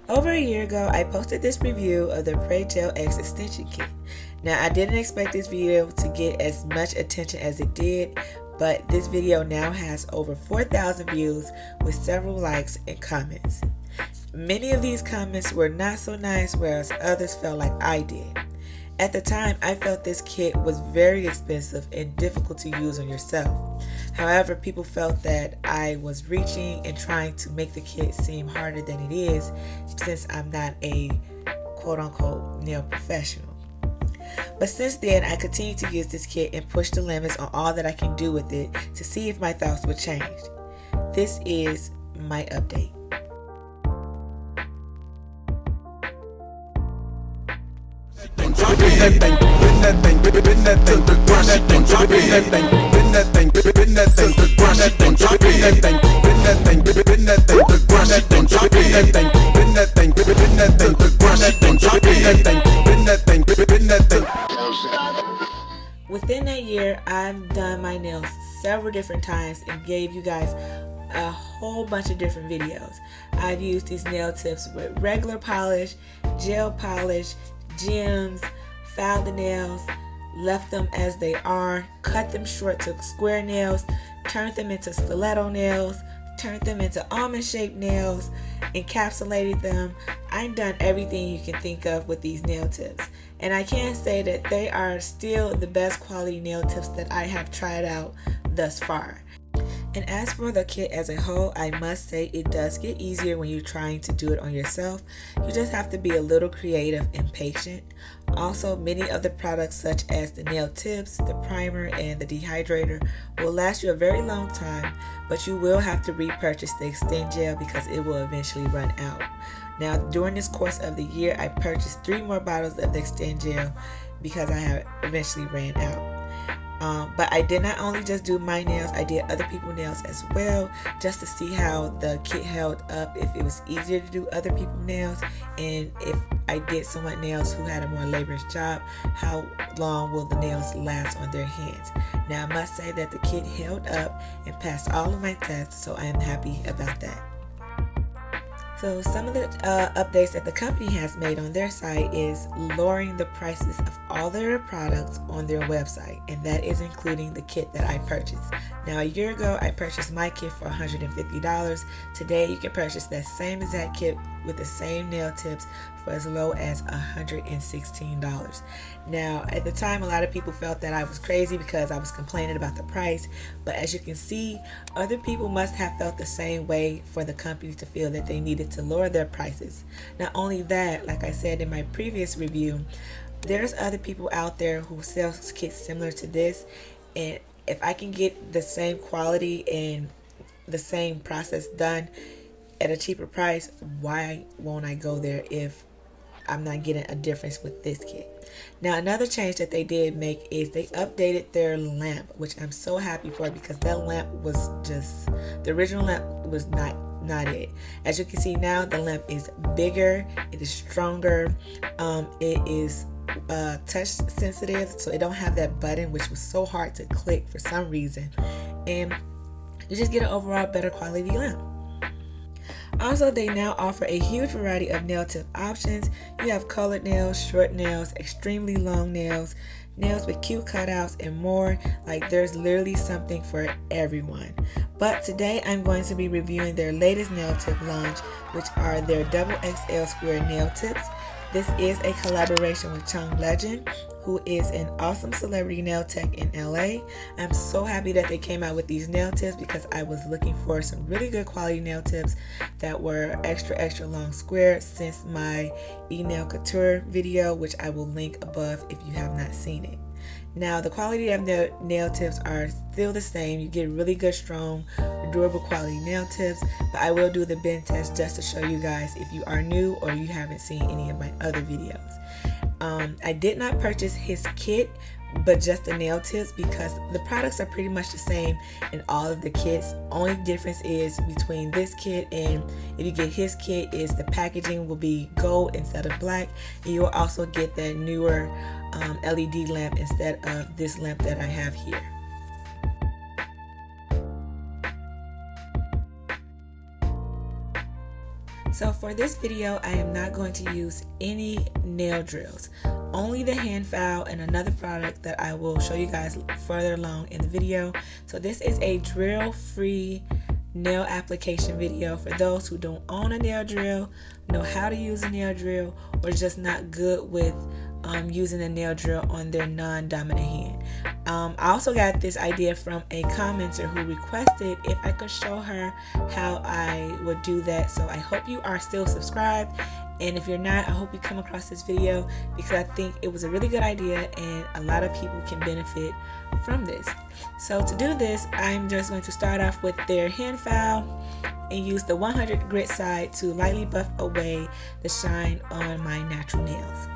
Over a year ago, I posted this review of the Apres XL Extension Kit. Now, I didn't expect this video to get as much attention as it did, but this video now has over 4,000 views with several likes and comments. Many of these comments were not so nice, whereas others felt like I did. At the time, I felt this kit was very expensive and difficult to use on yourself. However, people felt that I was reaching and trying to make the kit seem harder than it is, since I'm not a quote-unquote nail professional. But since then, I continue to use this kit and push the limits on all that I can do with it to see if my thoughts would change. This is my update. Within that year, I've done my nails several different times and gave you guys a whole bunch of different videos. I've used these nail tips with regular polish, gel polish, gems, filed the nails, left them as they are, cut them short to square nails, turned them into stiletto nails, turned them into almond shaped nails, encapsulated them. I've done everything you can think of with these nail tips, and I can say that they are still the best quality nail tips that I have tried out thus far. And as for the kit as a whole, I must say it does get easier when you're trying to do it on yourself. You just have to be a little creative and patient. Also, many of the products such as the nail tips, the primer, and the dehydrator will last you a very long time, but you will have to repurchase the Extend Gel because it will eventually run out. Now, during this course of the year, I purchased 3 more bottles of the Extend Gel because I have eventually ran out. But I did not only just do my nails, I did other people's nails as well, just to see how the kit held up, if it was easier to do other people's nails, and if I did someone nails who had a more laborious job, how long will the nails last on their hands. Now, I must say that the kit held up and passed all of my tests, so I am happy about that. So some of the updates that the company has made on their site is lowering the prices of all their products on their website, and that is including the kit that I purchased. Now, a year ago, I purchased my kit for $150. Today, you can purchase that same exact kit with the same nail tips for as low as $116. Now, at the time, a lot of people felt that I was crazy because I was complaining about the price, but as you can see, other people must have felt the same way for the company to feel that they needed to lower their prices. Not only that, like I said in my previous review, there's other people out there who sell kits similar to this, and if I can get the same quality and the same process done at a cheaper price, why won't I go there if I'm not getting a difference with this kit? Now, another change that they did make is they updated their lamp, which I'm so happy for, because that lamp was just, the original lamp was not it. As you can see now, the lamp is bigger, it is stronger, it is touch sensitive, so it don't have that button which was so hard to click for some reason, and you just get an overall better quality lamp. Also, they now offer a huge variety of nail tip options. You have colored nails, short nails, extremely long nails, nails with cute cutouts, and more. Like, there's literally something for everyone. But today I'm going to be reviewing their latest nail tip launch, which are their double XL square nail tips. This is a collaboration with Chaun Legend, who is an awesome celebrity nail tech in LA. I'm so happy that they came out with these nail tips because I was looking for some really good quality nail tips that were extra long square since my e-nail couture video, which I will link above if you have not seen it. Now, the quality of the nail tips are still the same. You get really good, strong, durable quality nail tips, but I will do the bend test just to show you guys if you are new or you haven't seen any of my other videos. I did not purchase his kit, but just the nail tips, because the products are pretty much the same in all of the kits. Only difference is between this kit and if you get his kit is the packaging will be gold instead of black, and you will also get that newer LED lamp instead of this lamp that I have here. So for this video, I am not going to use any nail drills, only the hand file and another product that I will show you guys further along in the video. So this is a drill-free nail application video for those who don't own a nail drill, know how to use a nail drill, or just not good with using a nail drill on their non-dominant hand. I also got this idea from a commenter who requested if I could show her how I would do that. So I hope you are still subscribed, and if you're not, I hope you come across this video because I think it was a really good idea and a lot of people can benefit from this. So to do this, I'm just going to start off with their hand file and use the 100 grit side to lightly buff away the shine on my natural nails.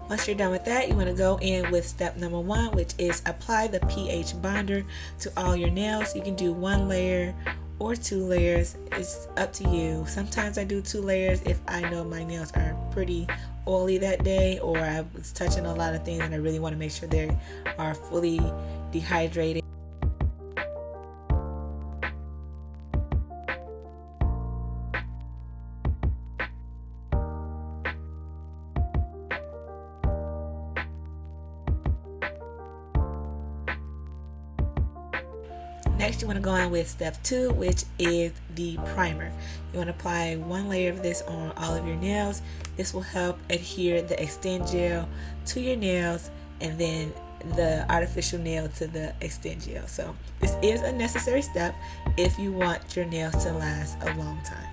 Once you're done with that, you want to go in with step number 1, which is apply the pH bonder to all your nails. You can do 1 layer or 2 layers. It's up to you. Sometimes I do 2 layers if I know my nails are pretty oily that day, or I was touching a lot of things and I really want to make sure they are fully dehydrated. Next, you want to go on with step 2, which is the primer. You want to apply 1 layer of this on all of your nails. This will help adhere the extend gel to your nails and then the artificial nail to the extend gel. So this is a necessary step if you want your nails to last a long time.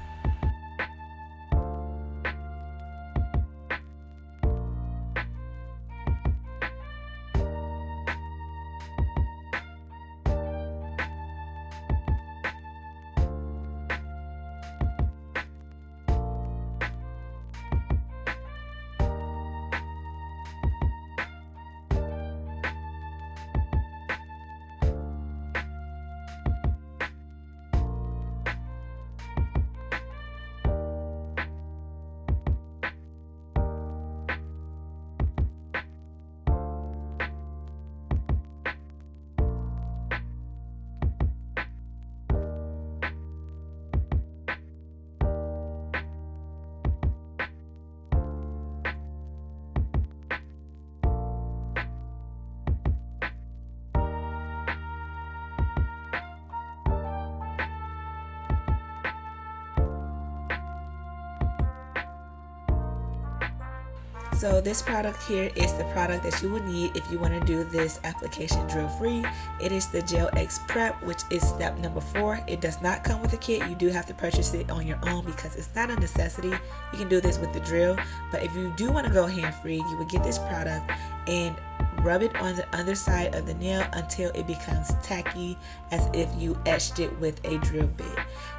So this product here is the product that you would need if you want to do this application drill free. It is the Gel X Prep, which is step number 4. It does not come with a kit. You do have to purchase it on your own because it's not a necessity. You can do this with the drill, but if you do want to go hand free, you would get this product and rub it on the underside of the nail until it becomes tacky, as if you etched it with a drill bit.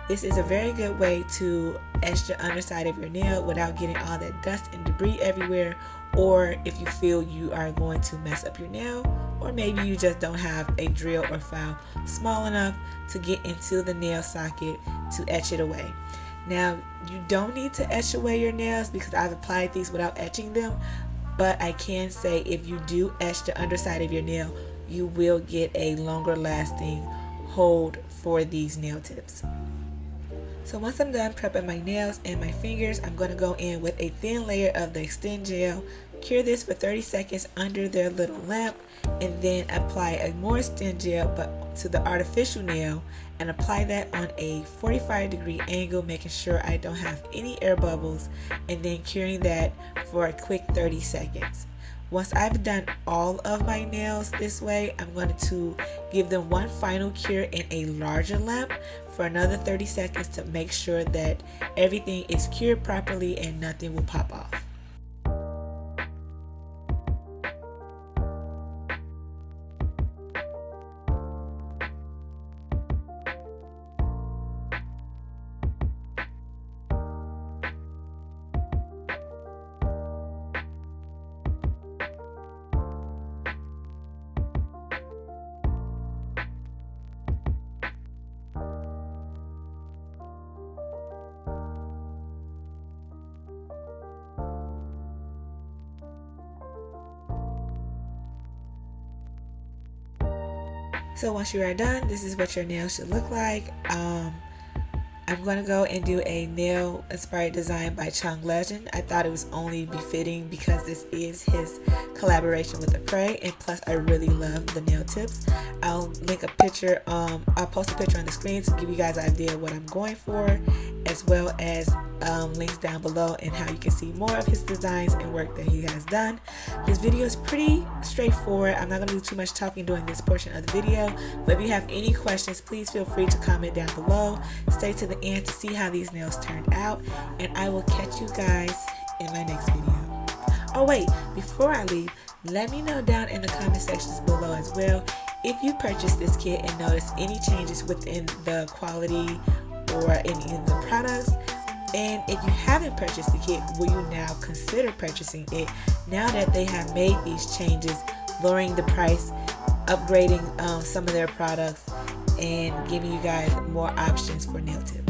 This is a very good way to etch the underside of your nail without getting all that dust and debris everywhere, or if you feel you are going to mess up your nail, or maybe you just don't have a drill or file small enough to get into the nail socket to etch it away. Now, you don't need to etch away your nails because I've applied these without etching them, but I can say if you do etch the underside of your nail, you will get a longer lasting hold for these nail tips. So once I'm done prepping my nails and my fingers, I'm going to go in with a thin layer of the extend gel, cure this for 30 seconds under their little lamp, and then apply a more extend gel but to the artificial nail, and apply that on a 45-degree angle, making sure I don't have any air bubbles, and then curing that for a quick 30 seconds. Once I've done all of my nails this way, I'm going to give them one final cure in a larger lamp for another 30 seconds to make sure that everything is cured properly and nothing will pop off. So once you are done, this is what your nails should look like. I'm going to go and do a nail inspired design by Chaun Legend. I thought it was only befitting because this is his collaboration with Aprés, and plus I really love the nail tips. I'll link a picture, I'll post a picture on the screen to give you guys an idea of what I'm going for, as well as links down below and how you can see more of his designs and work that he has done. This video is pretty straightforward. I'm not going to do too much talking during this portion of the video, but if you have any questions, please feel free to comment down below. Stay to the end to see how these nails turned out, and I will catch you guys in my next video. Oh wait, before I leave, let me know down in the comment sections below as well if you purchased this kit and noticed any changes within the quality or any of the products. And if you haven't purchased the kit, will you now consider purchasing it now that they have made these changes, lowering the price, upgrading some of their products, and giving you guys more options for nail tips?